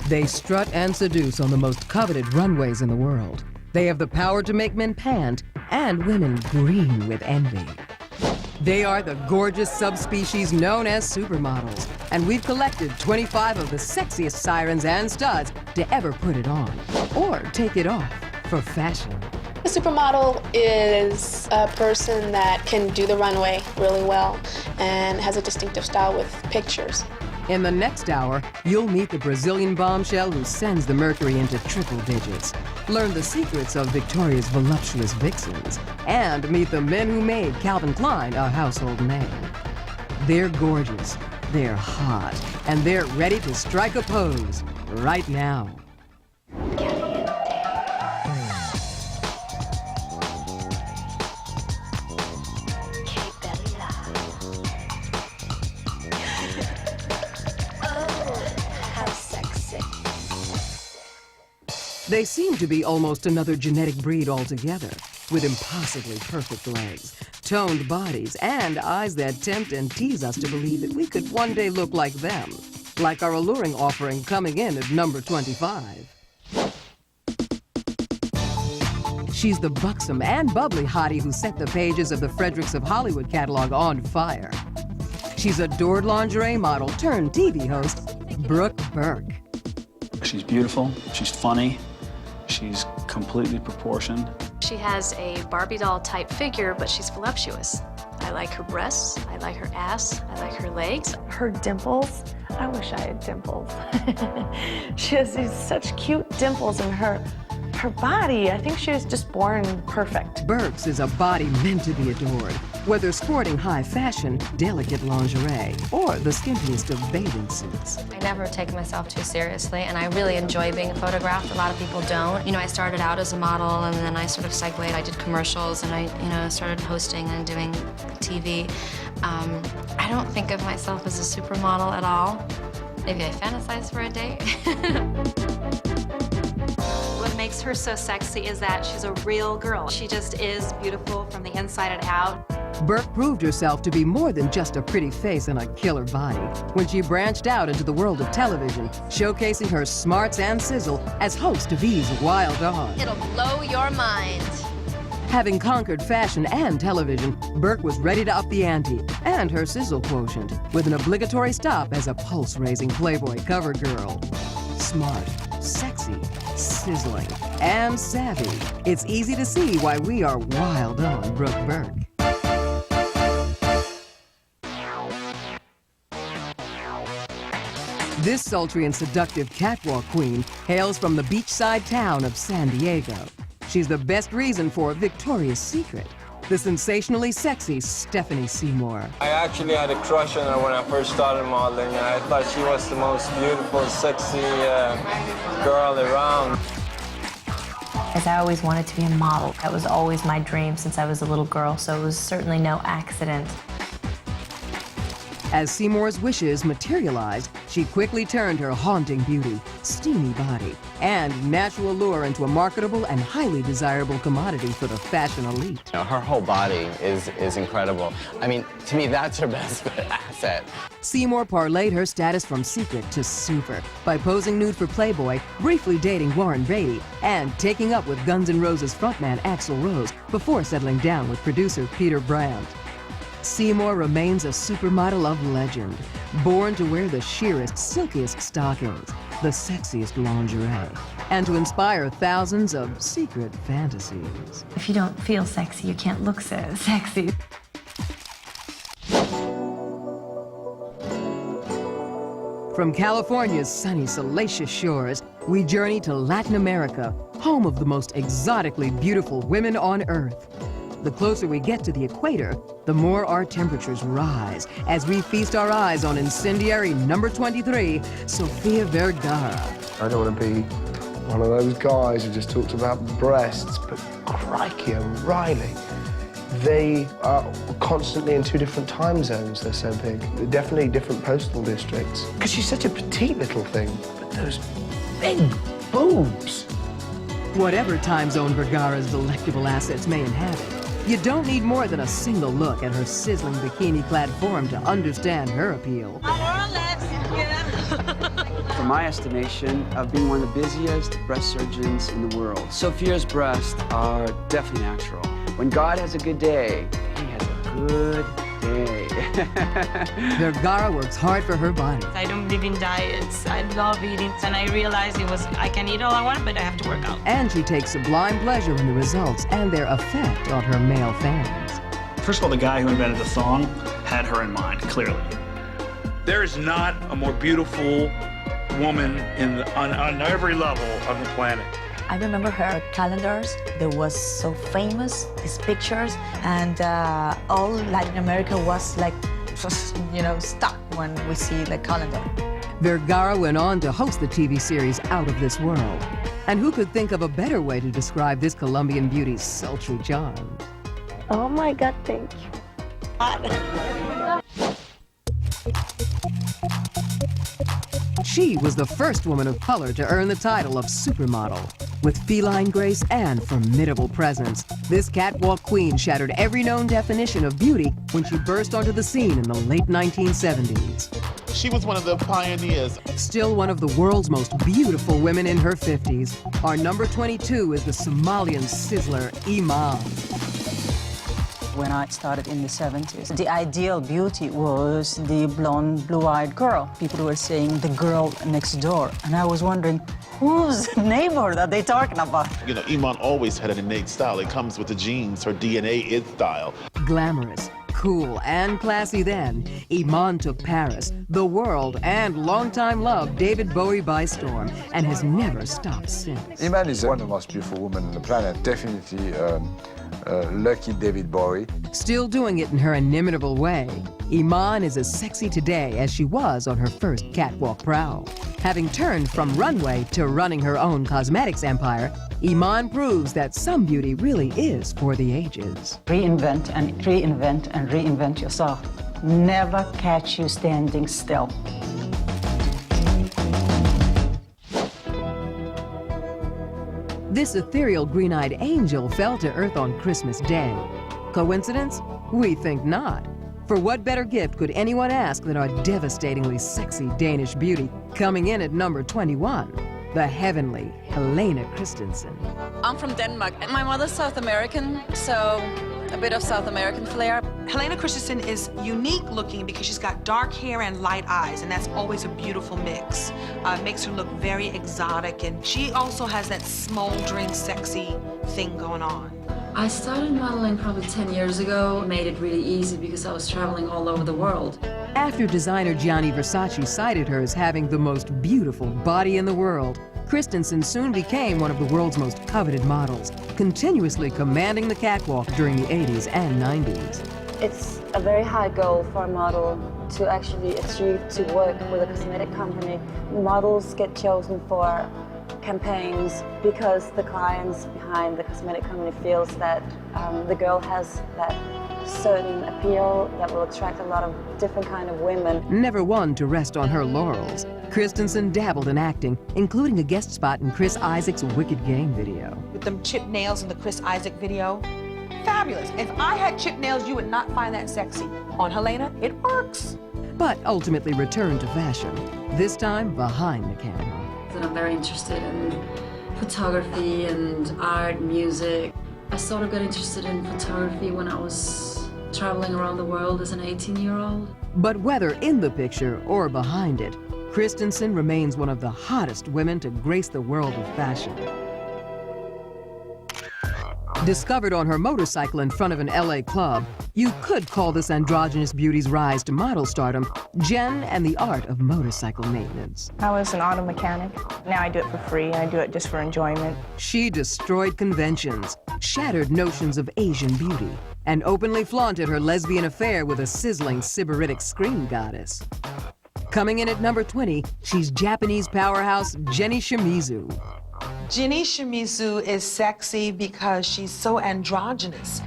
They strut and seduce on the most coveted runways in the world. They have the power to make men pant and women green with envy. They are the gorgeous subspecies known as supermodels, and we've collected 25 of the sexiest sirens and studs to ever put it on or take it off for fashion. A supermodel is a person that can do the runway really well and has a distinctive style with pictures. In the next hour, you'll meet the Brazilian bombshell who sends the mercury into triple digits, learn the secrets of Victoria's voluptuous vixens, and meet the men who made Calvin Klein a household name. They're gorgeous, they're hot, and they're ready to strike a pose right now. They seem to be almost another genetic breed altogether, with impossibly perfect legs, toned bodies, and eyes that tempt and tease us to believe that we could one day look like them, like our alluring offering coming in at number 25. She's the buxom and bubbly hottie who set the pages of the Fredericks of Hollywood catalog on fire. She's adored lingerie model turned TV host, BROOKE. She's beautiful, she's funny, she's completely proportioned. She has a Barbie doll type figure, but she's voluptuous. I like her breasts, I like her ass, I like her legs. Her dimples, I wish I had dimples. She has these such cute dimples in her body. I think she was just born perfect. BURKE's is a body meant to be adored, whether sporting high fashion, delicate lingerie, or the skimpiest of bathing suits. I never take myself too seriously, and I really enjoy being photographed. A lot of people don't. You know, I started out as a model, and then I sort of segued. I did commercials, and I, started hosting and doing TV. I don't think of myself as a supermodel at all. Maybe I fantasize for a day. What makes her so sexy is that she's a real girl. She just is beautiful from the inside and out. BURKE proved herself to be more than just a pretty face and a killer body when she branched out into the world of television, showcasing her smarts and sizzle as host of V's Wild On. It'll blow your mind. Having conquered fashion and television, BURKE was ready to up the ante and her sizzle quotient with an obligatory stop as a pulse-raising Playboy cover girl. Smart, sexy, sizzling, and savvy. It's easy to see why we are wild on BURKE. This sultry and seductive catwalk queen hails from the beachside town of San Diego. She's the best reason for Victoria's Secret, the sensationally sexy Stephanie Seymour. I actually had a crush on her when I first started modeling, and I thought she was the most beautiful, sexy girl around. As I always wanted to be a model. That was always my dream since I was a little girl, so it was certainly no accident. As Seymour's wishes materialized, she quickly turned her haunting beauty, steamy body, and natural allure into a marketable and highly desirable commodity for the fashion elite. You know, her whole body is incredible. I mean, to me, that's her best asset. Seymour parlayed her status from secret to super by posing nude for Playboy, briefly dating Warren Beatty, and taking up with Guns N' Roses frontman Axl Rose before settling down with producer Peter Brandt. Seymour remains a supermodel of legend, born to wear the sheerest, silkiest stockings, the sexiest lingerie, and to inspire thousands of secret fantasies. If you don't feel sexy, you can't look so sexy. From California's sunny, salacious shores, we journey to Latin America, home of the most exotically beautiful women on Earth. The closer we get to the equator, the more our temperatures rise as we feast our eyes on incendiary number 23, Sofía Vergara. I don't want to be one of those guys who just talks about breasts, but crikey O'Reilly. They are constantly in two different time zones, they're so big. They're definitely different postal districts. Because she's such a petite little thing, but those big boobs. Whatever time zone Vergara's delectable assets may inhabit, you don't need more than a single look at her sizzling bikini-clad form to understand her appeal. More or less, yeah. in my estimation, of being one of the busiest breast surgeons in the world. SOFÍA's breasts are definitely natural. When God has a good day, he has a good day. Vergara works hard for her body. I don't believe in diets. I love eating, and I realized I can eat all I want, but I have to work out. And she takes sublime pleasure in the results and their effect on her male fans. First of all, the guy who invented the thong had her in mind, clearly. There is not a more beautiful woman on every level on the planet. I remember her calendars. They was so famous, these pictures, and all Latin America was like, you know, stuck when we see the calendar. Vergara went on to host the TV series Out of This World. And who could think of a better way to describe this Colombian beauty's sultry charm? Oh my God, thank you. She was the first woman of color to earn the title of supermodel. With feline grace and formidable presence, this catwalk queen shattered every known definition of beauty when she burst onto the scene in the late 1970s. She was one of the pioneers. Still one of the world's most beautiful women in her 50s, our number 22 is the Somalian sizzler, IMÁN. When I started in the 70s, the ideal beauty was the blonde, blue-eyed girl. People were saying the girl next door. And I was wondering, whose neighbor are they talking about? You know, IMÁN always had an innate style. It comes with the genes. Her DNA is style. Glamorous, cool, and classy then, IMÁN took Paris, the world, and longtime love David Bowie by storm, and has never stopped since. IMÁN is one of the most beautiful women on the planet. Definitely lucky David Bowie. Still doing it in her inimitable way, IMÁN is as sexy today as she was on her first catwalk prowl. Having turned from runway to running her own cosmetics empire, IMÁN proves that some beauty really is for the ages. Reinvent and reinvent and reinvent yourself. Never catch you standing still. This ethereal green-eyed angel fell to earth on Christmas Day. Coincidence? We think not. For what better gift could anyone ask than our devastatingly sexy Danish beauty, coming in at number 21, the heavenly HELENA CHRISTENSEN. I'm from Denmark, and my mother's South American, so a bit of South American flair. HELENA CHRISTENSEN is unique looking because she's got dark hair and light eyes, and that's always a beautiful mix. Makes her look very exotic, and she also has that smoldering, sexy thing going on. I started modeling probably 10 years ago. It made it really easy because I was traveling all over the world. After designer Gianni Versace cited her as having the most beautiful body in the world, Christensen soon became one of the world's most coveted models, continuously commanding the catwalk during the 80s and 90s. It's a very high goal for a model to actually achieve to work with a cosmetic company. Models get chosen for campaigns because the clients behind the cosmetic company feels that the girl has that certain appeal that will attract a lot of different kind of women. Never one to rest on her laurels, Christensen dabbled in acting, including a guest spot in Chris Isaac's Wicked Game video. With them chipped nails in the Chris Isaac video, fabulous. If I had chipped nails, you would not find that sexy. On HELENA, it works. But ultimately returned to fashion, this time behind the camera. I'm very interested in photography and art, music. I sort of got interested in photography when I was traveling around the world as an 18-year-old. But whether in the picture or behind it, Christensen remains one of the hottest women to grace the world of fashion. Discovered on her motorcycle in front of an LA club, you could call this androgynous beauty's rise to model stardom Jen and the art of motorcycle maintenance. I was an auto mechanic. Now I do it for free. I do it just for enjoyment. She destroyed conventions, shattered notions of Asian beauty, and openly flaunted her lesbian affair with a sizzling Sybaritic screen goddess. Coming in at number 20, she's Japanese powerhouse Jenny Shimizu. Jenny Shimizu is sexy because she's so androgynous.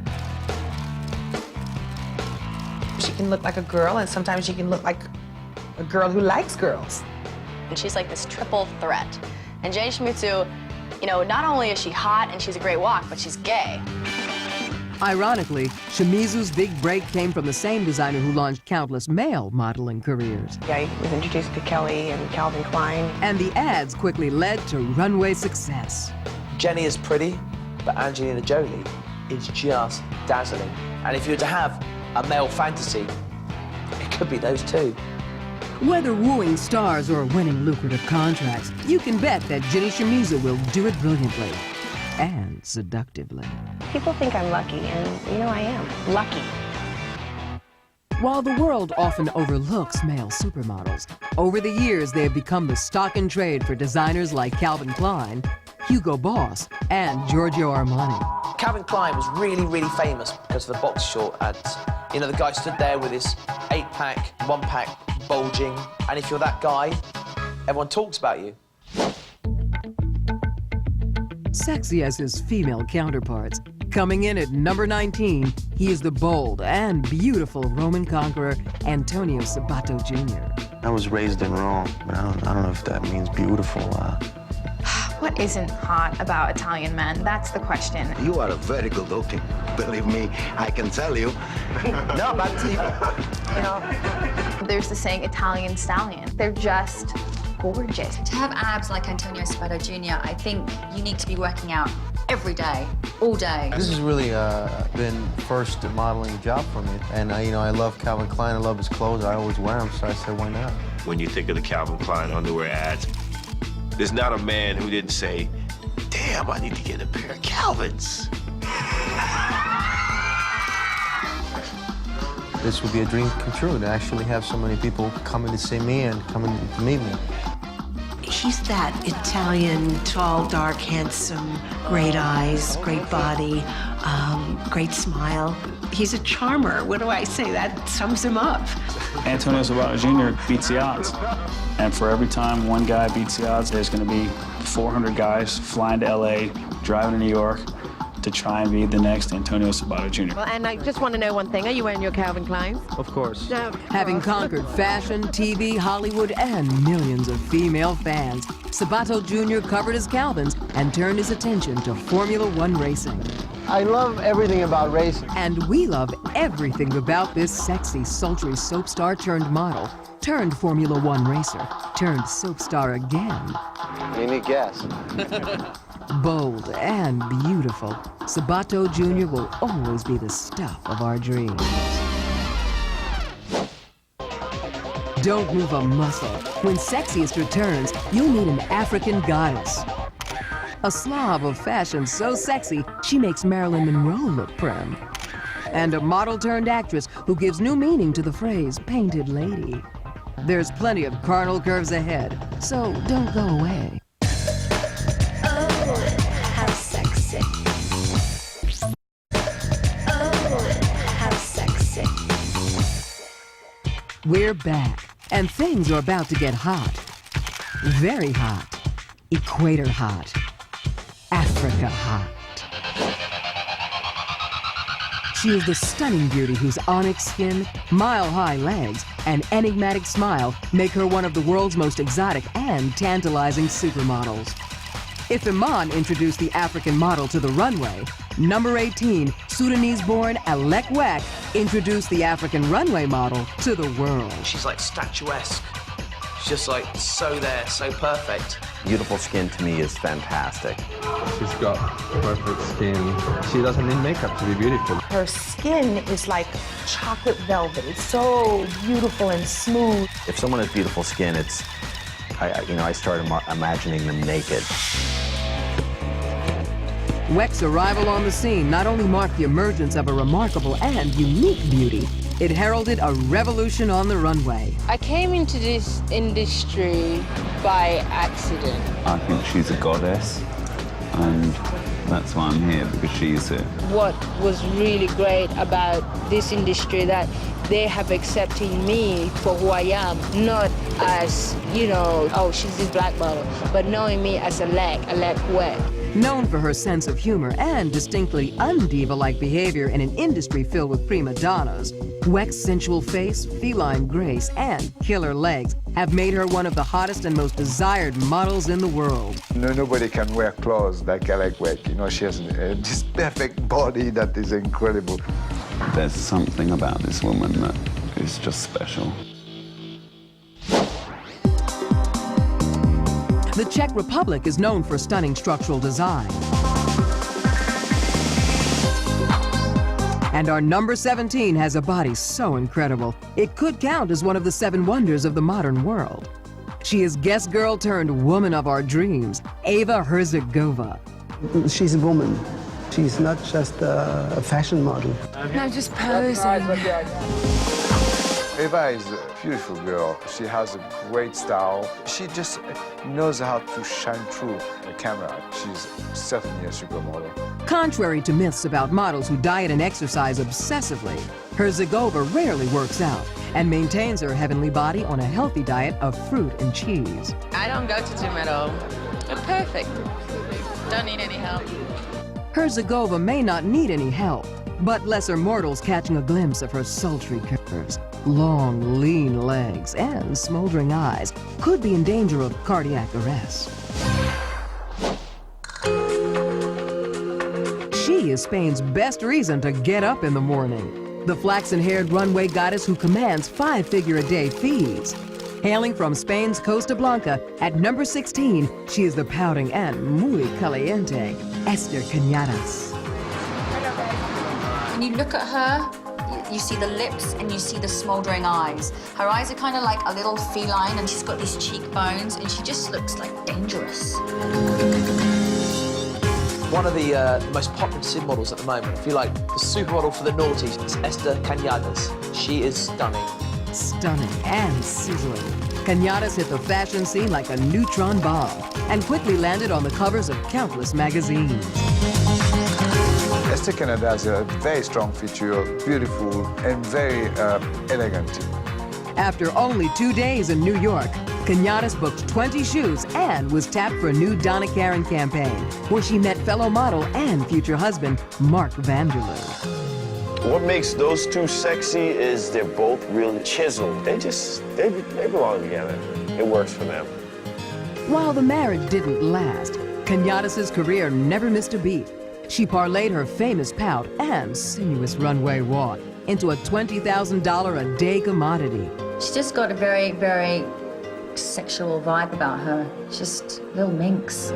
She can look like a girl, and sometimes she can look like a girl who likes girls. And she's like this triple threat. And Jenny Shimizu, you know, not only is she hot and she's a great walk, but she's gay. Ironically, Shimizu's big break came from the same designer who launched countless male modeling careers. I was introduced to Kelly and Calvin Klein. And the ads quickly led to runway success. Jenny is pretty, but Angelina Jolie is just dazzling. And if you were to have a male fantasy, it could be those two. Whether wooing stars or winning lucrative contracts, you can bet that Jenny Shimizu will do it brilliantly and seductively. People think I'm lucky, and you know I am. Lucky. While the world often overlooks male supermodels, over the years they have become the stock in trade for designers like Calvin Klein, Hugo Boss, and Giorgio Armani. Calvin Klein was really famous because of the box short ads. You know, the guy stood there with his 8-pack, 1-pack bulging, and if you're that guy, everyone talks about you. Sexy as his female counterparts, coming in at number 19, he is the bold and beautiful Roman conqueror Antonio Sabato Jr. I was raised in Rome, but I don't know if that means beautiful. What isn't hot about Italian men? That's the question. You are very good looking. Believe me, I can tell you. No, but You know, there's the saying Italian stallion. They're just gorgeous. To have abs like Antonio Sabato Jr., I think you need to be working out every day, all day. This has really been first modeling job for me. And you know, I love Calvin Klein, I love his clothes, I always wear them, so I said, why not? When you think of the Calvin Klein underwear ads, there's not a man who didn't say, damn, I need to get a pair of Calvins. This would be a dream come true to actually have so many people coming to see me and coming to meet me. He's that Italian, tall, dark, handsome, great eyes, great body, great smile. He's a charmer. What do I say? That sums him up. Antonio Sabato Jr. beats the odds. And for every time one guy beats the odds, there's going to be 400 guys flying to LA, driving to New York to try and be the next Antonio Sabato Jr. Well, and I just want to know one thing. Are you wearing your Calvin Kleins? Of course. No. Having conquered fashion, TV, Hollywood, and millions of female fans, Sabato Jr. covered his Calvins and turned his attention to Formula One racing. I love everything about racing. And we love everything about this sexy, sultry soap star turned model, turned Formula One racer, turned soap star again. Any guess? Bold and beautiful, Sabato Jr. will always be the stuff of our dreams. Don't move a muscle. When Sexiest returns, you'll need an African goddess. A Slav of fashion so sexy, she makes Marilyn Monroe look prim. And a model-turned-actress who gives new meaning to the phrase, painted lady. There's plenty of carnal curves ahead, so don't go away. How sexy. Oh, how sexy. We're back, and things are about to get hot. Very hot. Equator hot. Africa hot. She is the stunning beauty whose onyx skin, mile-high legs, and enigmatic smile make her one of the world's most exotic and tantalizing supermodels. If IMÁN introduced the African model to the runway, number 18, Sudanese-born ALEK introduced the African runway model to the world. She's like statuesque. She's just like so there, so perfect. Beautiful skin to me is fantastic. She's got perfect skin. She doesn't need makeup to be beautiful. Her skin is like chocolate velvet. It's so beautiful and smooth. If someone has beautiful skin, I started imagining them naked. WEK's arrival on the scene not only marked the emergence of a remarkable and unique beauty, it heralded a revolution on the runway. I came into this industry by accident. I think she's a goddess, and that's why I'm here, because she's it. What was really great about this industry that they have accepted me for who I am, not as, you know, oh, she's this black model, but knowing me as ALEK WEK. Known for her sense of humor and distinctly un-diva-like behavior in an industry filled with prima donnas, Weck's sensual face, feline grace, and killer legs have made her one of the hottest and most desired models in the world. Nobody can wear clothes like Alek Weck. You know, she has this perfect body that is incredible. There's something about this woman that is just special. The Czech Republic is known for stunning structural design. And our number 17 has a body so incredible, it could count as one of the 7 wonders of the modern world. She is guest girl turned woman of our dreams, Eva Herzigova. She's a woman. She's not just a fashion model. No, just posing. Eva is a beautiful girl. She has a great style. She just knows how to shine through the camera. She's certainly a supermodel. Contrary to myths about models who diet and exercise obsessively, Herzigova rarely works out and maintains her heavenly body on a healthy diet of fruit and cheese. I don't go to gym at all. I'm perfect. Don't need any help. Herzigova may not need any help, but lesser mortals catching a glimpse of her sultry curves, long, lean legs, and smoldering eyes could be in danger of cardiac arrest. She is Spain's best reason to get up in the morning. The flaxen-haired runway goddess who commands 5-figure-a-day fees. Hailing from Spain's Costa Blanca, at number 16, she is the pouting and muy caliente, ESTHER CAñADAS. When you look at her, you see the lips and you see the smoldering eyes. Her eyes are kind of like a little feline and she's got these cheekbones and she just looks like dangerous. One of the most popular supermodels at the moment, if you like, the supermodel for the noughties, is ESTHER CAñADAS. She is stunning. Stunning and sizzling. CAñADAS hit the fashion scene like a neutron bomb and quickly landed on the covers of countless magazines. ESTHER CAñADAS has a very strong feature, beautiful and very elegant. After only 2 days in New York, CAñADAS booked 20 shoots and was tapped for a new Donna Karan campaign, where she met fellow model and future husband, Mark Vanderloo. What makes those two sexy is they're both really chiseled. They belong together. It works for them. While the marriage didn't last, CAñADAS' career never missed a beat. She parlayed her famous pout and sinuous runway walk into a $20,000 a day commodity. She's just got a very, very sexual vibe about her. Just little minx.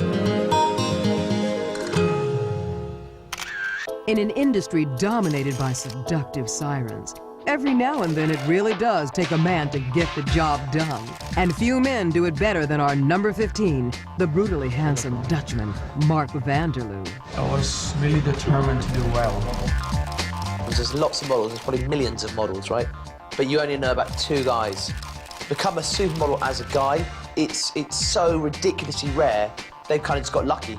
In an industry dominated by seductive sirens, every now and then it really does take a man to get the job done. And few men do it better than our number 15, the brutally handsome Dutchman, Mark Vanderloo. I was really determined to do well. There's lots of models, there's probably millions of models, right? But you only know about 2 guys. Become a supermodel as a guy, it's so ridiculously rare, they've kind of just got lucky.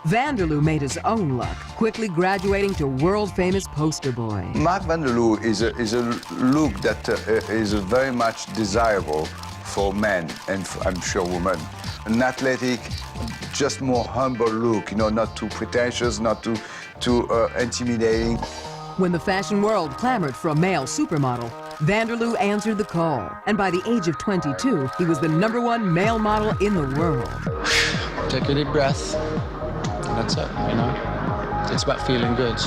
Vanderloo made his own luck, quickly graduating to world-famous poster boy. Mark Vanderloo is a look that is very much desirable for men and I'm sure women. An athletic, just more humble look, you know, not too pretentious, not too intimidating. When the fashion world clamored for a male supermodel, Vanderloo answered the call, and by the age of 22, he was the #1 male model in the world. Take a deep breath. That's it, you know? It's about feeling good.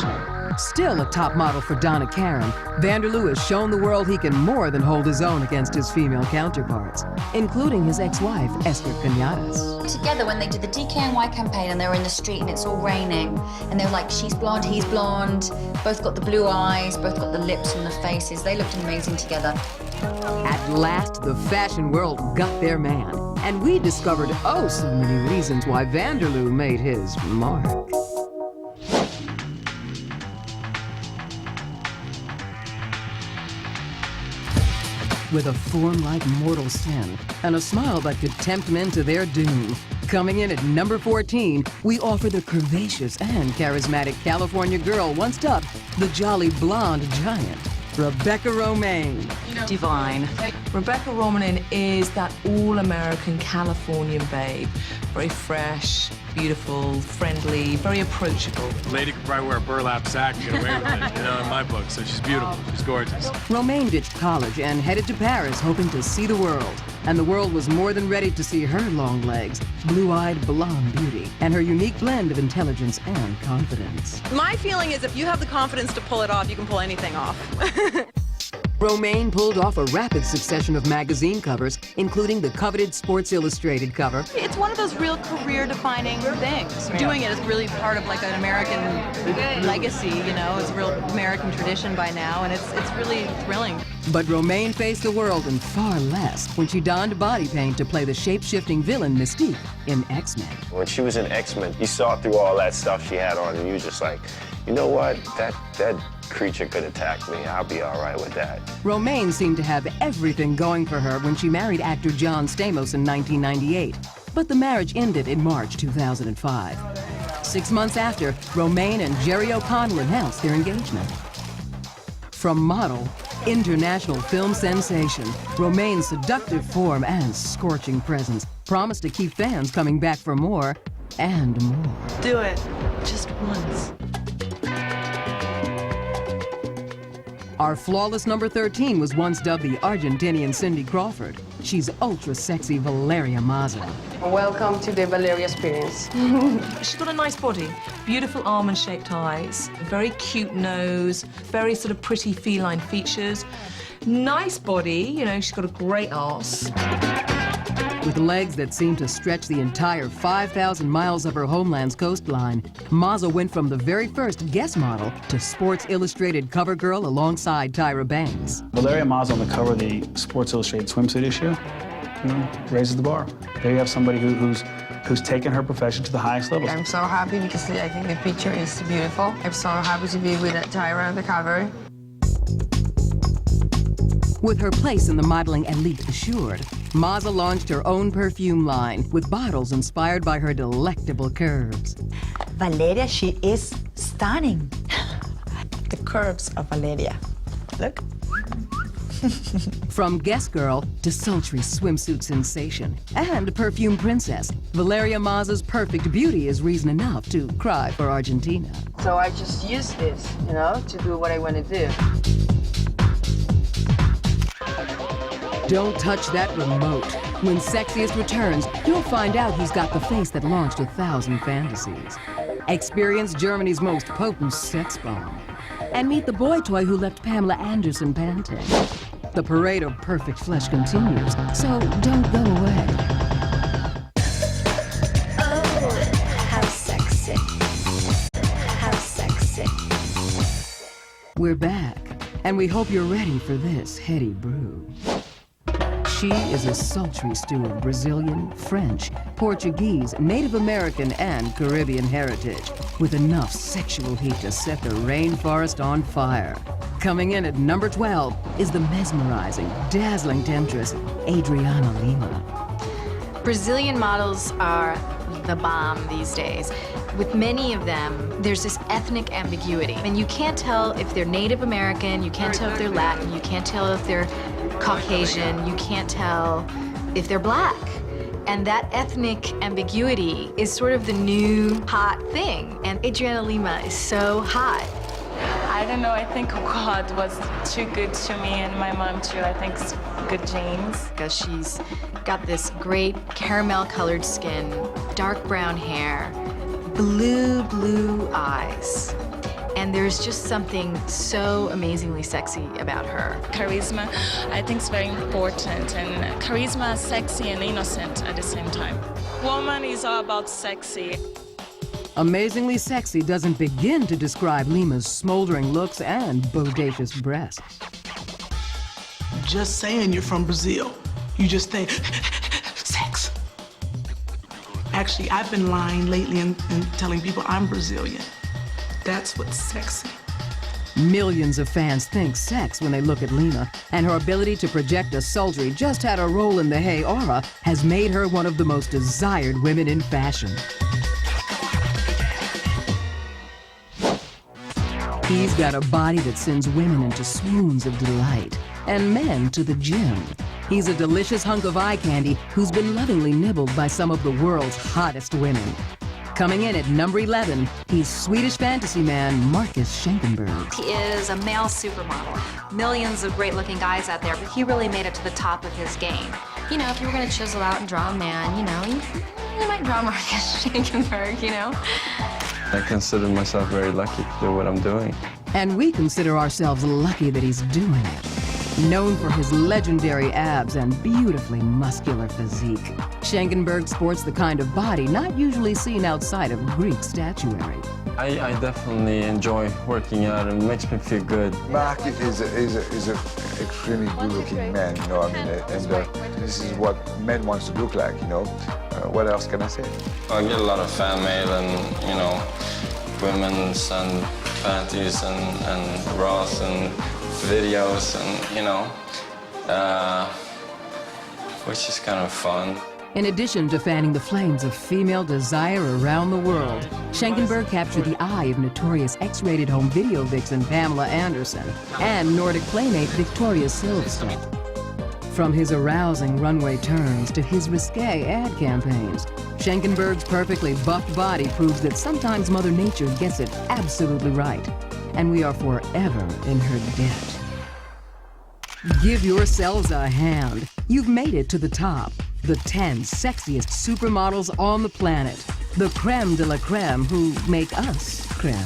Still a top model for Donna Karan, Vanderloo has shown the world he can more than hold his own against his female counterparts, including his ex-wife, ESTHER CAñADAS. Together when they did the DKNY campaign and they were in the street and it's all raining and they were like, she's blonde, he's blonde, both got the blue eyes, both got the lips and the faces. They looked amazing together. At last, the fashion world got their man, and we discovered oh so many reasons why Vanderloo made his mark. With a form like mortal sin and a smile that could tempt men to their doom, coming in at number 14, we offer the curvaceous and charismatic California girl once dubbed the jolly blonde giant, Rebecca Romaine. Divine. Rebecca Romaine is that all-American Californian babe. Very fresh, beautiful, friendly, very approachable. Lady could probably wear a burlap sack and get away with it, you know, in my book. So she's beautiful. She's gorgeous. Romaine ditched college and headed to Paris, hoping to see the world. And the world was more than ready to see her long legs, blue-eyed blonde beauty, and her unique blend of intelligence and confidence. My feeling is if you have the confidence to pull it off, you can pull anything off. Romaine pulled off a rapid succession of magazine covers, including the coveted Sports Illustrated cover. It's one of those real career-defining things. Doing it is really part of like an American legacy, you know. It's a real American tradition by now, and it's really thrilling. But Romaine faced the world and far less when she donned body paint to play the shape-shifting villain Mystique in X-Men. When she was in X-Men, you saw through all that stuff she had on, and you were just like, you know what? That creature could attack me. I'll be all right with that. Romaine seemed to have everything going for her when she married actor John Stamos in 1998. But the marriage ended in March 2005. 6 months after, Romaine and Jerry O'Connell announced their engagement. From model, international film sensation, Romaine's seductive form and scorching presence promised to keep fans coming back for more and more. Do it, just once. Our flawless number 13 was once dubbed the Argentinian Cindy Crawford. She's ultra-sexy Valeria Mazza. Welcome to the Valeria experience. She's got a nice body, beautiful almond-shaped eyes, very cute nose, very sort of pretty feline features, nice body, you know, she's got a great arse. With legs that seem to stretch the entire 5,000 miles of her homeland's coastline, Mazza went from the very first guest model to Sports Illustrated cover girl alongside Tyra Banks. Valeria Mazza on the cover of the Sports Illustrated swimsuit issue, you know, raises the bar. There you have somebody who's taken her profession to the highest levels. I'm so happy because I think the picture is beautiful. I'm so happy to be with Tyra on the cover. With her place in the modeling elite assured, Mazza launched her own perfume line with bottles inspired by her delectable curves. Valeria, she is stunning. The curves of Valeria. Look. From guest girl to sultry swimsuit sensation and perfume princess, Valeria Mazza's perfect beauty is reason enough to cry for Argentina. So I just use this, you know, to do what I want to do. Don't touch that remote. When Sexiest returns, you'll find out he's got the face that launched 1,000 fantasies. Experience Germany's most potent sex bomb. And meet the boy toy who left Pamela Anderson panting. The parade of perfect flesh continues, so don't go away. Oh, how sexy. How sexy. We're back, and we hope you're ready for this heady brew. She is a sultry stew of Brazilian, French, Portuguese, Native American, and Caribbean heritage, with enough sexual heat to set the rainforest on fire. Coming in at number 12 is the mesmerizing, dazzling temptress, Adriana Lima. Brazilian models are the bomb these days. With many of them, there's this ethnic ambiguity. And you can't tell if they're Native American, you can't tell if they're Latin, you can't tell if they're Caucasian, you can't tell if they're black. And that ethnic ambiguity is sort of the new hot thing. And Adriana Lima is so hot. I don't know, I think God was too good to me and my mom too. I think it's good genes. Because she's got this great caramel-colored skin, dark brown hair, blue eyes. And there's just something so amazingly sexy about her. Charisma, I think, is very important. And charisma, sexy, and innocent at the same time. Woman is all about sexy. Amazingly sexy doesn't begin to describe Lima's smoldering looks and bodacious breasts. Just saying you're from Brazil, you just think, sex. Actually, I've been lying lately and telling people I'm Brazilian. That's what's sexy. Millions of fans think sex when they look at Lima, and her ability to project a sultry just had a roll in the hay aura has made her one of the most desired women in fashion. He's got a body that sends women into swoons of delight, and men to the gym. He's a delicious hunk of eye candy who's been lovingly nibbled by some of the world's hottest women. Coming in at number 11, he's Swedish fantasy man Marcus Schenkenberg. He is a male supermodel. Millions of great-looking guys out there, but he really made it to the top of his game. You know, if you were going to chisel out and draw a man, you know, you might draw Marcus Schenkenberg, you know? I consider myself very lucky to do what I'm doing. And we consider ourselves lucky that he's doing it. Known for his legendary abs and beautifully muscular physique, Schenkenberg sports the kind of body not usually seen outside of Greek statuary. I definitely enjoy working out and it makes me feel good. Mark is an extremely good-looking man, you know, I mean, and this is what men wants to look like, you know. What else can I say? I get a lot of fan mail and, you know, women's and panties and bras and videos and, you know, which is kind of fun. In addition to fanning the flames of female desire around the world, Schenkenberg captured the eye of notorious X-rated home video vixen Pamela Anderson and Nordic playmate Victoria Silvstedt. From his arousing runway turns to his risque ad campaigns, Schenkenberg's perfectly buffed body proves that sometimes Mother Nature gets it absolutely right, and we are forever in her debt. Give yourselves a hand. You've made it to the top. The 10 sexiest supermodels on the planet. The creme de la creme who make us creme.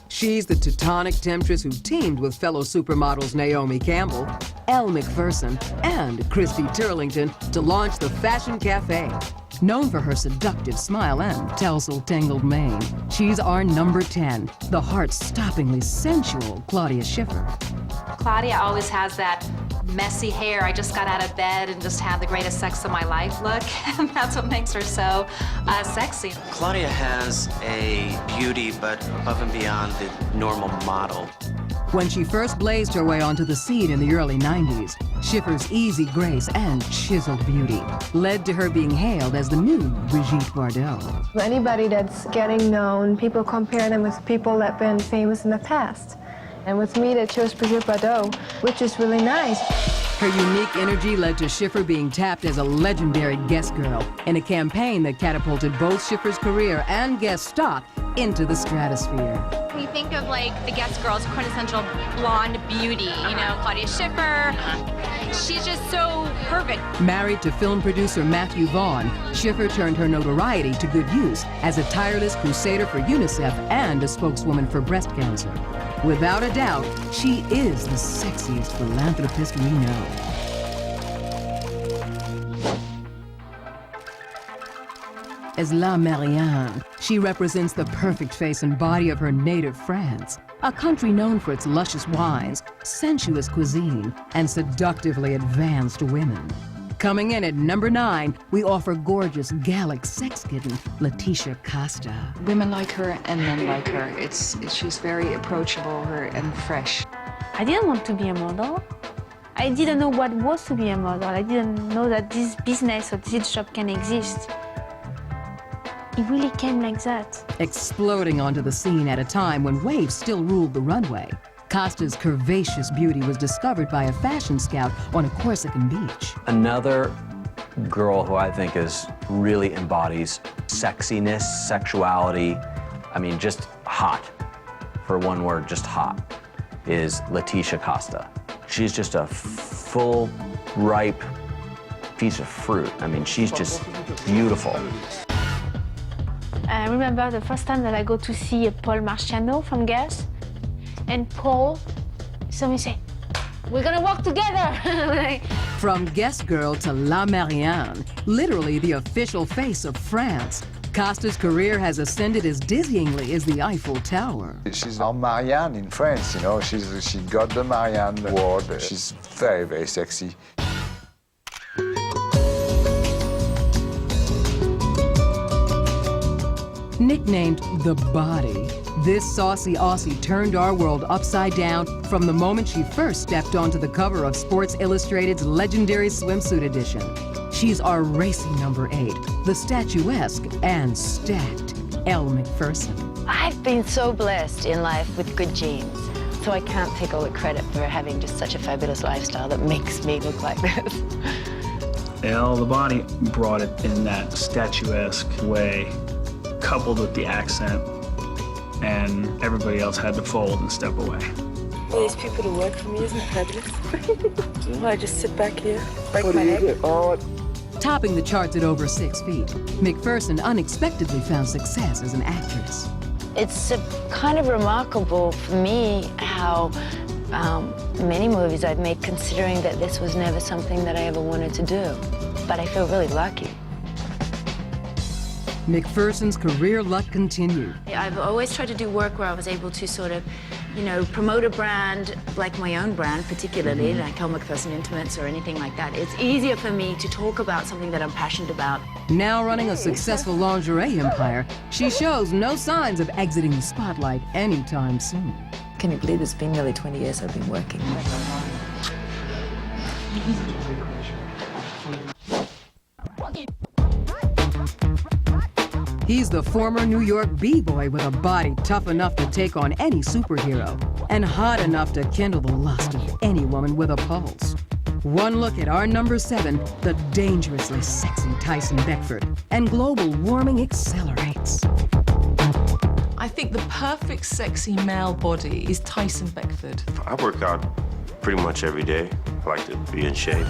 She's the Teutonic temptress who teamed with fellow supermodels Naomi Campbell, Elle Macpherson, and Christy Turlington to launch the Fashion Cafe. Known for her seductive smile and tassel-tangled mane, she's our number 10, the heart-stoppingly sensual Claudia Schiffer. Claudia always has that messy hair, I just got out of bed and just had the greatest sex of my life look. And that's what makes her so sexy. Claudia has a beauty, but above and beyond the normal model. When she first blazed her way onto the scene in the early 90s, Schiffer's easy grace and chiseled beauty led to her being hailed as the new Brigitte Bardot. Anybody that's getting known, people compare them with people that have been famous in the past. And with me, they chose Brigitte Bardot, which is really nice. Her unique energy led to Schiffer being tapped as a legendary guest girl in a campaign that catapulted both Schiffer's career and guest stock into the stratosphere. We think of like the guest girl's quintessential blonde beauty, you know, Claudia Schiffer. She's just so perfect. Married to film producer Matthew Vaughn, Schiffer turned her notoriety to good use as a tireless crusader for UNICEF and a spokeswoman for breast cancer. Without a doubt, she is the sexiest philanthropist we know. As La Marianne, she represents the perfect face and body of her native France, a country known for its luscious wines, sensuous cuisine, and seductively advanced women. Coming in at number 9, we offer gorgeous Gallic sex kitten, Letitia Casta. Women like her and men like her. She's very approachable and fresh. I didn't want to be a model. I didn't know what was to be a model. I didn't know that this business or this job can exist. It really came like that. Exploding onto the scene at a time when waves still ruled the runway, Casta's curvaceous beauty was discovered by a fashion scout on a Corsican beach. Another girl who I think really embodies sexiness, sexuality, I mean, just hot, for one word, just hot, is Letitia Casta. She's just a full, ripe piece of fruit. I mean, she's just beautiful. I remember the first time that I go to see Paul Marciano from Guess, and Paul saw me say, "We're gonna walk together." From guest girl to La Marianne, literally the official face of France, Casta's career has ascended as dizzyingly as the Eiffel Tower. She's our Marianne in France, you know. She got the Marianne award. She's very, very sexy. Nicknamed The Body, this saucy Aussie turned our world upside down from the moment she first stepped onto the cover of Sports Illustrated's legendary swimsuit edition. She's our racy number 8, the statuesque and stacked Elle Macpherson. I've been so blessed in life with good genes, so I can't take all the credit for having just such a fabulous lifestyle that makes me look like this. Elle, the body, brought it in that statuesque way, coupled with the accent, and everybody else had to fold and step away. All these people to work for me isn't fabulous. I just sit back here, break my neck. Topping the charts at over 6 feet, McPherson unexpectedly found success as an actress. It's kind of remarkable for me how many movies I've made, considering that this was never something that I ever wanted to do. But I feel really lucky. McPherson's career luck continued. I've always tried to do work where I was able to sort of, you know, promote a brand, like my own brand particularly, like Cal McPherson Intimates or anything like that. It's easier for me to talk about something that I'm passionate about. Now running a successful lingerie empire, she shows no signs of exiting the spotlight anytime soon. Can you believe it's been nearly 20 years I've been working? He's the former New York b-boy with a body tough enough to take on any superhero and hot enough to kindle the lust of any woman with a pulse. One look at our number 7, the dangerously sexy Tyson Beckford, and global warming accelerates. I think the perfect sexy male body is Tyson Beckford. I work out pretty much every day. I like to be in shape.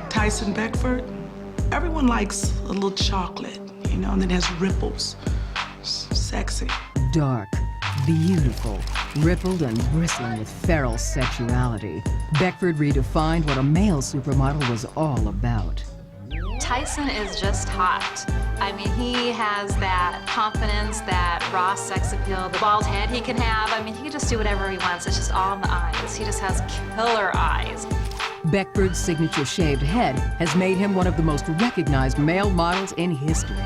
Tyson Beckford, everyone likes a little chocolate, you know, and it has ripples. Sexy. Dark, beautiful, rippled and bristling with feral sexuality, Beckford redefined what a male supermodel was all about. Tyson is just hot. I mean, he has that confidence, that raw sex appeal, the bald head he can have. I mean, he can just do whatever he wants. It's just all in the eyes. He just has killer eyes. Beckford's signature shaved head has made him one of the most recognized male models in history.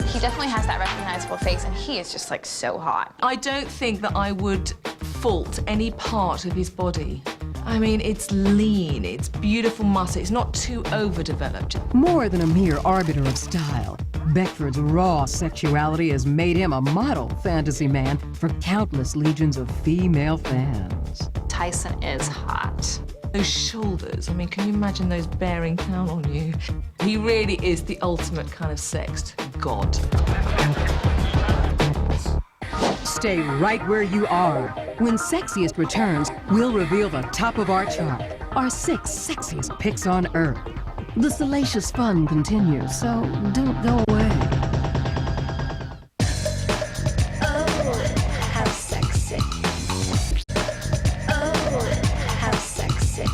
He definitely has that recognizable face, and he is just like so hot. I don't think that I would fault any part of his body. I mean, it's lean, it's beautiful muscle, it's not too overdeveloped. More than a mere arbiter of style, Beckford's raw sexuality has made him a model fantasy man for countless legions of female fans. Tyson is hot. Those shoulders, I mean, can you imagine those bearing down on you? He really is the ultimate kind of sexed god. Stay right where you are. When Sexiest returns, we'll reveal the top of our chart, our 6 sexiest picks on Earth. The salacious fun continues, so don't go away. Oh, how sexy. Oh, how sexy.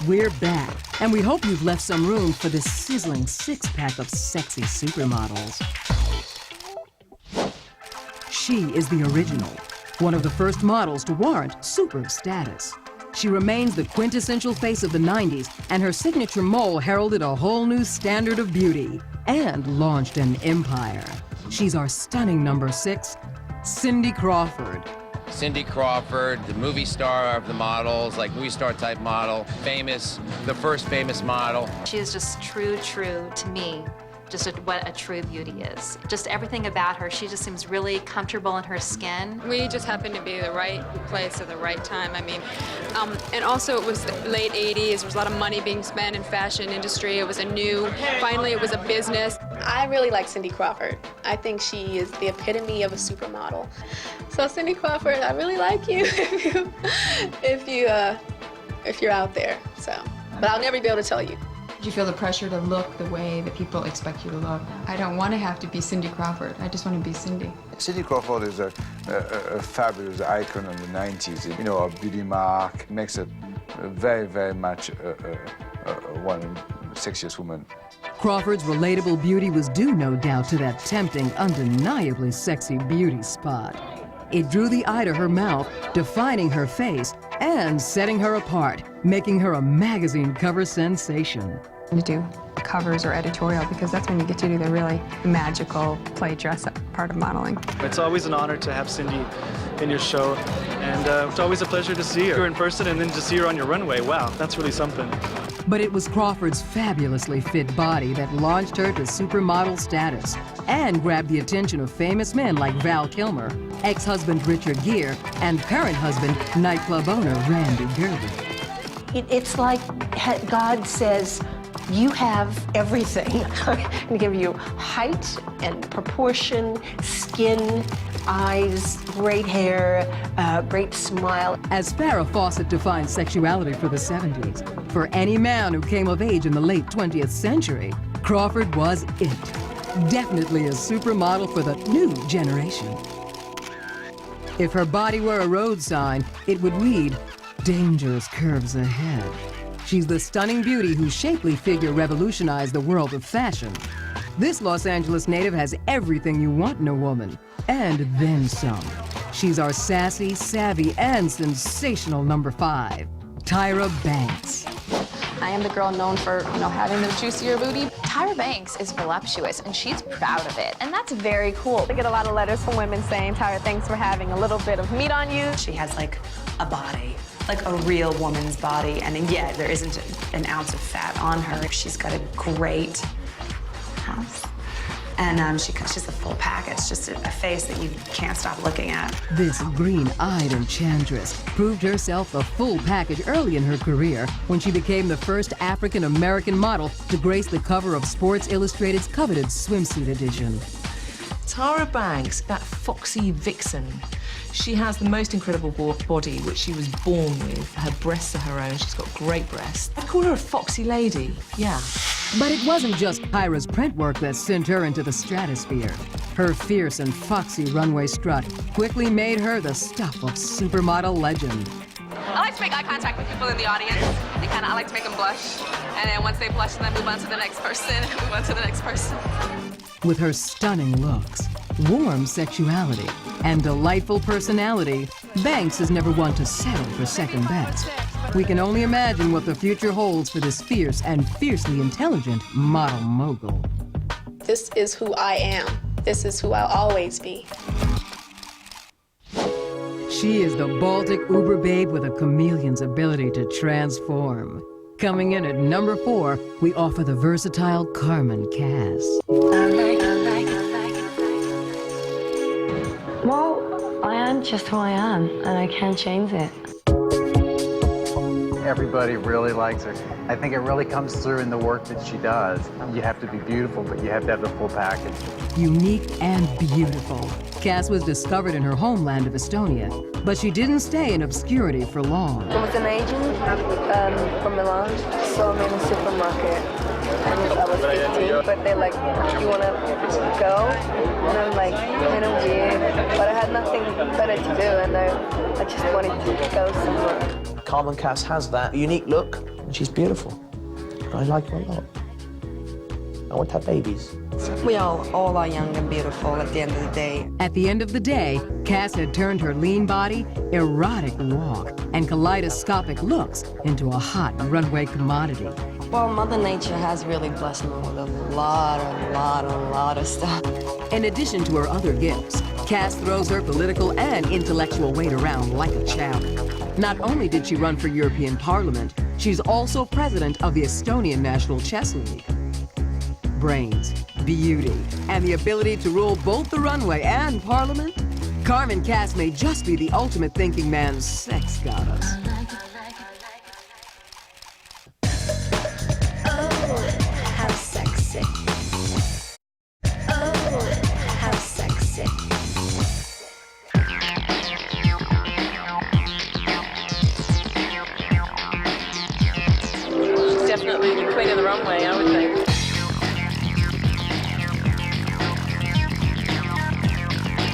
We're back, and we hope you've left some room for this sizzling 6-pack of sexy supermodels. She is the original, one of the first models to warrant super status. She remains the quintessential face of the 90s, and her signature mole heralded a whole new standard of beauty and launched an empire. She's our stunning number 6, Cindy Crawford. Cindy Crawford, the movie star of the models, like movie star type model, famous, the first famous model. She is just true to me. Just what a true beauty is. Just everything about her, she just seems really comfortable in her skin. We just happened to be the right place at the right time. I mean, and also it was the late 80s. There was a lot of money being spent in fashion industry. It was finally it was a business. I really like Cindy Crawford. I think she is the epitome of a supermodel. So Cindy Crawford, I really like you if you're out there. So, but I'll never be able to tell you. Do you feel the pressure to look the way that people expect you to look? I don't want to have to be Cindy Crawford. I just want to be Cindy. Cindy Crawford is a fabulous icon of the 90s. You know, a beauty mark, makes it very, very much one of the sexiest women. Crawford's relatable beauty was due, no doubt, to that tempting, undeniably sexy beauty spot. It drew the eye to her mouth, defining her face and setting her apart, making her a magazine cover sensation. To do covers or editorial, because that's when you get to do the really magical play dress-up part of modeling. It's always an honor to have Cindy in your show, and it's always a pleasure to see her in person and then to see her on your runway. Wow, that's really something. But it was Crawford's fabulously fit body that launched her to supermodel status and grabbed the attention of famous men like Val Kilmer, ex-husband Richard Gere, and current husband, nightclub owner Randy Gerber. It's like God says, You have everything. I'm going to give you height and proportion, skin, eyes, great hair, great smile. As Farrah Fawcett defined sexuality for the 70s, for any man who came of age in the late 20th century, Crawford was it. Definitely a supermodel for the new generation. If her body were a road sign, it would read, "Dangerous curves ahead." She's the stunning beauty whose shapely figure revolutionized the world of fashion. This Los Angeles native has everything you want in a woman, and then some. She's our sassy, savvy, and sensational number 5, Tyra Banks. I am the girl known for, having the juicier booty. Tyra Banks is voluptuous, and she's proud of it, and that's very cool. I get a lot of letters from women saying, "Tyra, thanks for having a little bit of meat on you." She has like a body, like a real woman's body, and yet there isn't an ounce of fat on her. She's got a great house. And she's a full package, just a face that you can't stop looking at. This green-eyed enchantress proved herself the full package early in her career when she became the first African-American model to grace the cover of Sports Illustrated's coveted swimsuit edition. Tyra Banks, that foxy vixen. She has the most incredible body, which she was born with. Her breasts are her own. She's got great breasts. I'd call her a foxy lady, yeah. But it wasn't just Tyra's print work that sent her into the stratosphere. Her fierce and foxy runway strut quickly made her the stuff of supermodel legend. I like to make eye contact with people in the audience. I like to make them blush. And then once they blush, then move on to the next person, and move on to the next person. With her stunning looks, warm sexuality, and delightful personality, Banks is never one to settle for second best. We can only imagine what the future holds for this fierce and fiercely intelligent model mogul. This is who I am. This is who I'll always be. She is the Baltic uber babe with a chameleon's ability to transform. Coming in at number 4, we offer the versatile Carmen Cass. Well, I am just who I am, and I can't change it. Everybody really likes her. I think it really comes through in the work that she does. You have to be beautiful, but you have to have the full package. Unique and beautiful, Cass was discovered in her homeland of Estonia, but she didn't stay in obscurity for long. I was an agent from Milan, saw me in a supermarket, and I was 15, but they're like, "You want to go?" And I'm like, kind of weird, but I had nothing better to do, and I just wanted to go somewhere. Carmen Cass has that unique look, and she's beautiful. I like her a lot. I want to have babies. We all are young and beautiful at the end of the day. At the end of the day, Cass had turned her lean body, erotic walk, and kaleidoscopic looks into a hot runway commodity. Well, Mother Nature has really blessed me with a lot of stuff. In addition to her other gifts, Cass throws her political and intellectual weight around like a chowder. Not only did she run for European Parliament, she's also president of the Estonian National Chess League. Brains, beauty, and the ability to rule both the runway and Parliament? Carmen Cass may just be the ultimate thinking man's sex goddess. How sexy. Oh, how sexy. She's definitely the queen of the runway, I would think.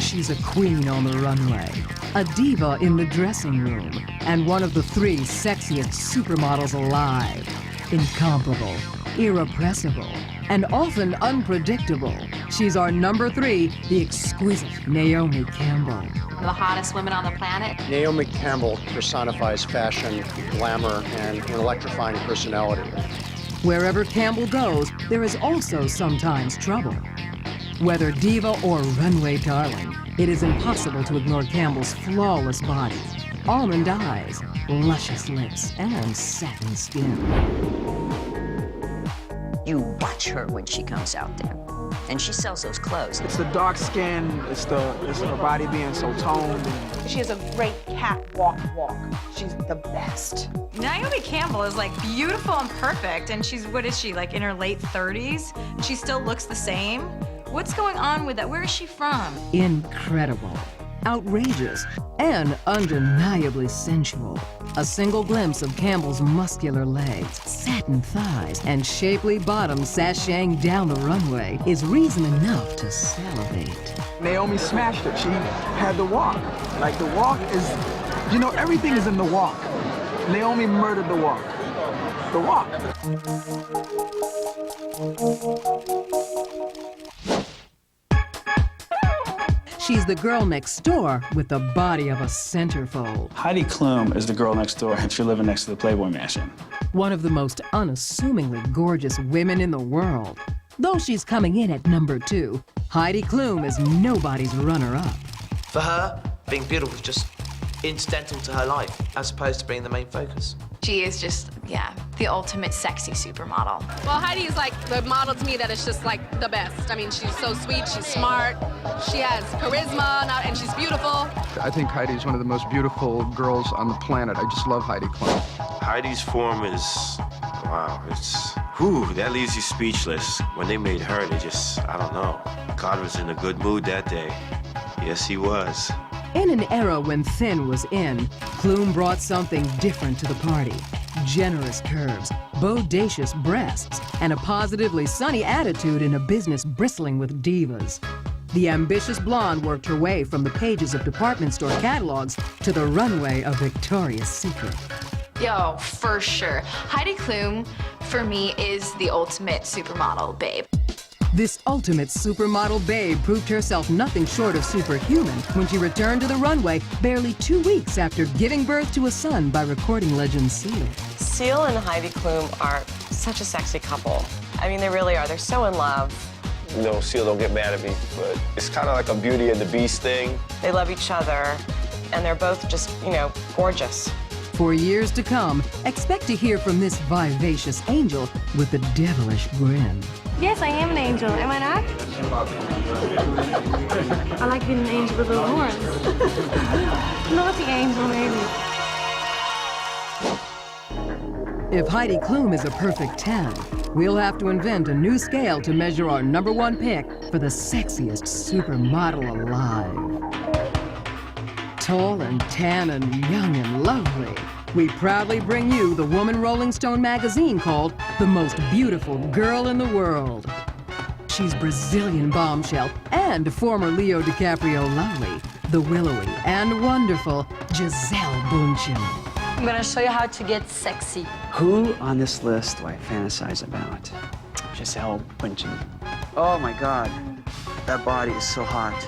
She's a queen on the runway, a diva in the dressing room, and one of the 3 sexiest supermodels alive. Incomparable, irrepressible, and often unpredictable. She's our number 3, the exquisite Naomi Campbell. The hottest women on the planet. Naomi Campbell personifies fashion, glamour, and an electrifying personality. Wherever Campbell goes, there is also sometimes trouble. Whether diva or runway darling, it is impossible to ignore Campbell's flawless body, almond eyes, luscious lips, and satin skin. You watch her when she comes out there. and she sells those clothes. It's the dark skin, it's her body being so toned. She has a great catwalk walk. She's the best. Naomi Campbell is like beautiful and perfect, and she's, what is she, like in her late 30s? And she still looks the same? What's going on with that? Where is she from? Incredible, outrageous, and undeniably sensual. A single glimpse of Campbell's muscular legs, satin thighs, and shapely bottoms sashaying down the runway is reason enough to salivate. Naomi smashed it. She had the walk. Like, the walk is, you know, everything is in the walk. Naomi murdered the walk. The walk. She's the girl next door with the body of a centerfold. Heidi Klum is the girl next door, and she's living next to the Playboy Mansion. One of the most unassumingly gorgeous women in the world. Though she's coming in at number 2, Heidi Klum is nobody's runner-up. For her, being beautiful is just incidental to her life, as opposed to being the main focus. She is just, yeah, the ultimate sexy supermodel. Well, Heidi is like the model to me that is just like the best. I mean, she's so sweet, she's smart, she has charisma, and she's beautiful. I think Heidi's one of the most beautiful girls on the planet. I just love Heidi Klum. Heidi's form is, wow, it's, whew, that leaves you speechless. When they made her, they just, I don't know. God was in a good mood that day. Yes, he was. In an era when thin was in, Klum brought something different to the party. Generous curves, bodacious breasts, and a positively sunny attitude in a business bristling with divas. The ambitious blonde worked her way from the pages of department store catalogs to the runway of Victoria's Secret. Yo, for sure. Heidi Klum, for me, is the ultimate supermodel babe. This ultimate supermodel babe proved herself nothing short of superhuman when she returned to the runway barely 2 weeks after giving birth to a son by recording legend Seal. Seal and Heidi Klum are such a sexy couple. I mean, they really are. They're so in love. You know, Seal, don't get mad at me, but it's kind of like a Beauty and the Beast thing. They love each other, and they're both just, you know, gorgeous. For years to come, expect to hear from this vivacious angel with a devilish grin. Yes, I am an angel. Am I not? I like being an angel with little horns. Naughty angel, maybe. If Heidi Klum is a perfect 10, we'll have to invent a new scale to measure our #1 pick for the sexiest supermodel alive. Tall and tan and young and lovely, we proudly bring you the woman Rolling Stone magazine called the most beautiful girl in the world. She's Brazilian bombshell and former Leo DiCaprio lovely, the willowy and wonderful Gisele Bündchen. I'm gonna show you how to get sexy. Who on this list do I fantasize about? Gisele Bündchen. Oh my God, that body is so hot.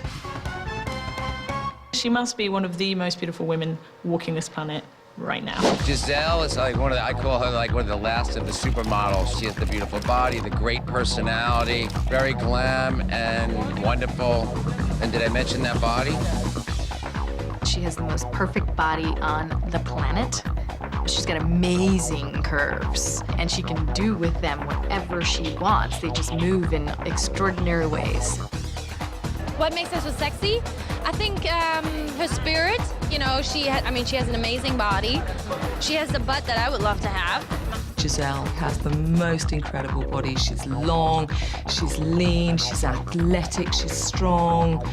She must be one of the most beautiful women walking this planet right now. Gisele is like one of the, I call her like one of the last of the supermodels. She has the beautiful body, the great personality, very glam and wonderful. And did I mention that body? She has the most perfect body on the planet. She's got amazing curves, and she can do with them whatever she wants. They just move in extraordinary ways. What makes her so sexy? I think her spirit. You know, she has an amazing body. She has the butt that I would love to have. Gisele has the most incredible body. She's long, she's lean, she's athletic, she's strong,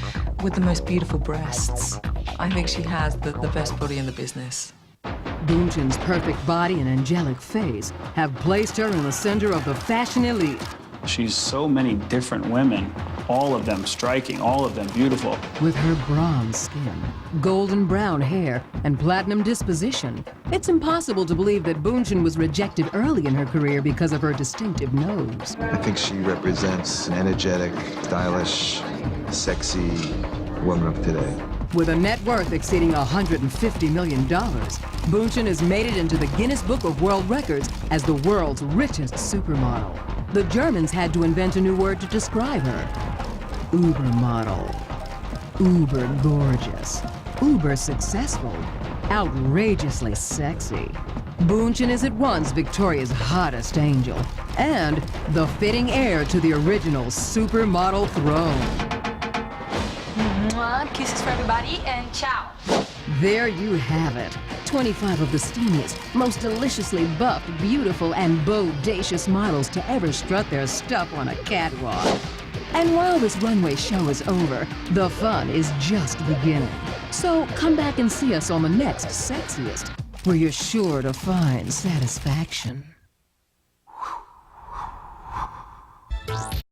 with the most beautiful breasts. I think she has the best body in the business. Bündchen's perfect body and angelic face have placed her in the center of the fashion elite. She's so many different women, all of them striking, all of them beautiful. With her bronze skin, golden brown hair, and platinum disposition, it's impossible to believe that Bündchen was rejected early in her career because of her distinctive nose. I think she represents an energetic, stylish, sexy woman of today. With a net worth exceeding $150 million, Bündchen has made it into the Guinness Book of World Records as the world's richest supermodel. The Germans had to invent a new word to describe her. Ubermodel. Uber gorgeous. Uber successful. Outrageously sexy. Boonchen is at once Victoria's hottest angel and the fitting heir to the original supermodel throne. Mwah, kisses for everybody, and ciao. There you have it. 25 of the steamiest, most deliciously buffed, beautiful, and bodacious models to ever strut their stuff on a catwalk. And while this runway show is over, the fun is just beginning. So come back and see us on the next Sexiest, where you're sure to find satisfaction.